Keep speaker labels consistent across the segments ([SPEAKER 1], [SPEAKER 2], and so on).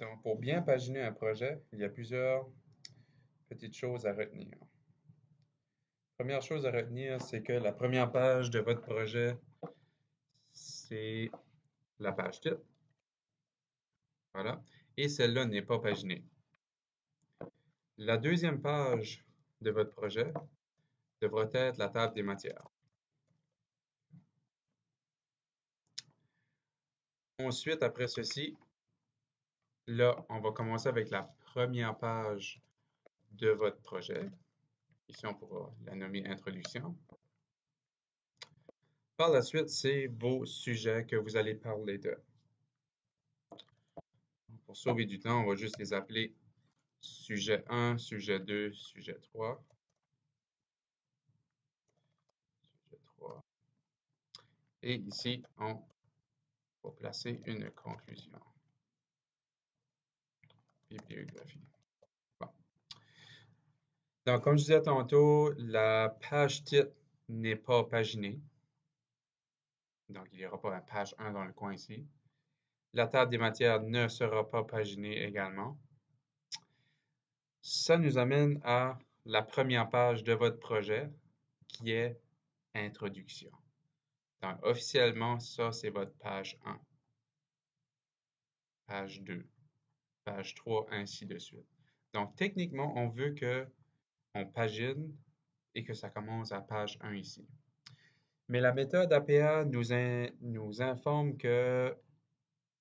[SPEAKER 1] Donc, pour bien paginer un projet, il y a plusieurs petites choses à retenir. Première chose à retenir, c'est que la première page de votre projet, c'est la page titre. Voilà. Et celle-là n'est pas paginée. La deuxième page de votre projet devra être la table des matières. Ensuite, après ceci, là, on va commencer avec la première page de votre projet. Ici, on pourra la nommer Introduction. Par la suite, c'est vos sujets que vous allez parler de. Pour sauver du temps, on va juste les appeler sujet 1, sujet 2, sujet 3. Sujet 3. Et ici, on va placer une conclusion. Bibliographie. Bon. Donc, comme je disais tantôt, la page titre n'est pas paginée. Donc, il n'y aura pas la page 1 dans le coin ici. La table des matières ne sera pas paginée également. Ça nous amène à la première page de votre projet, qui est Introduction. Donc, officiellement, ça, c'est votre page 1. Page 2, page 3, ainsi de suite. Donc, techniquement, on veut qu'on pagine et que ça commence à page 1 ici. Mais la méthode APA nous informe que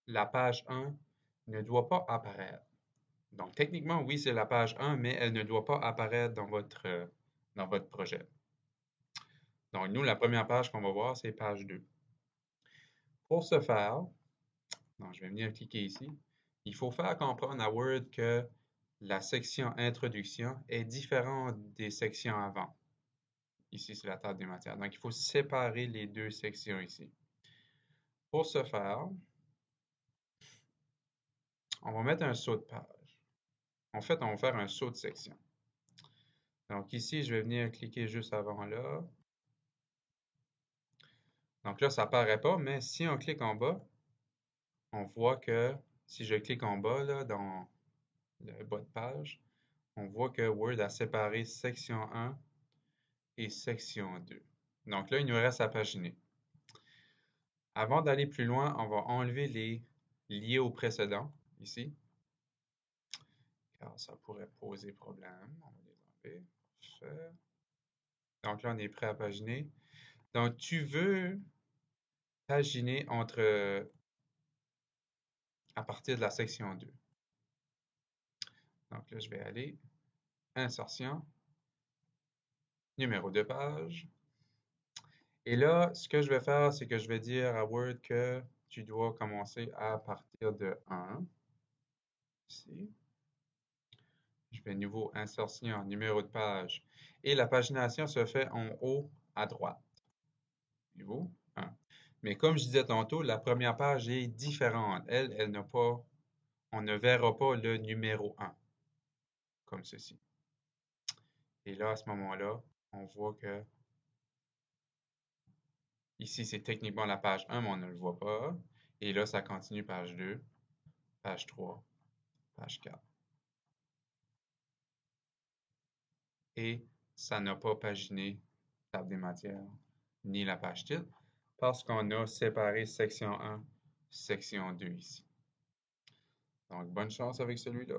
[SPEAKER 1] la page 1 ne doit pas apparaître. Donc, techniquement, oui, c'est la page 1, mais elle ne doit pas apparaître dans votre projet. Donc, nous, la première page qu'on va voir, c'est page 2. Pour ce faire, donc, je vais venir cliquer ici. Il faut faire comprendre à Word que la section Introduction est différente des sections avant. Ici, c'est la table des matières. Donc, il faut séparer les deux sections ici. Pour ce faire, on va mettre un saut de page. En fait, on va faire un saut de section. Donc, ici, je vais venir cliquer juste avant là. Donc là, ça ne paraît pas, mais si on clique en bas, on voit que si je clique en bas, là, dans le bas de page, on voit que Word a séparé section 1 et section 2. Donc là, il nous reste à paginer. Avant d'aller plus loin, on va enlever les liés au précédent, ici, car ça pourrait poser problème. On va les enlever. Parfait. Donc là, on est prêt à paginer. Donc, tu veux paginer à partir de la section 2. Donc là, je vais aller Insertion, numéro de page. Et là, ce que je vais faire, c'est que je vais dire à Word que tu dois commencer à partir de 1. Ici. Je vais nouveau Insertion, numéro de page. Et la pagination se fait en haut à droite. Niveau 1. Mais comme je disais tantôt, la première page est différente. Elle n'a pas, on ne verra pas le numéro 1, comme ceci. Et là, à ce moment-là, on voit que ici, c'est techniquement la page 1, mais on ne le voit pas. Et là, ça continue page 2, page 3, page 4. Et ça n'a pas paginé table des matières ni la page titre parce qu'on a séparé section 1, section 2 ici. Donc, bonne chance avec celui-là.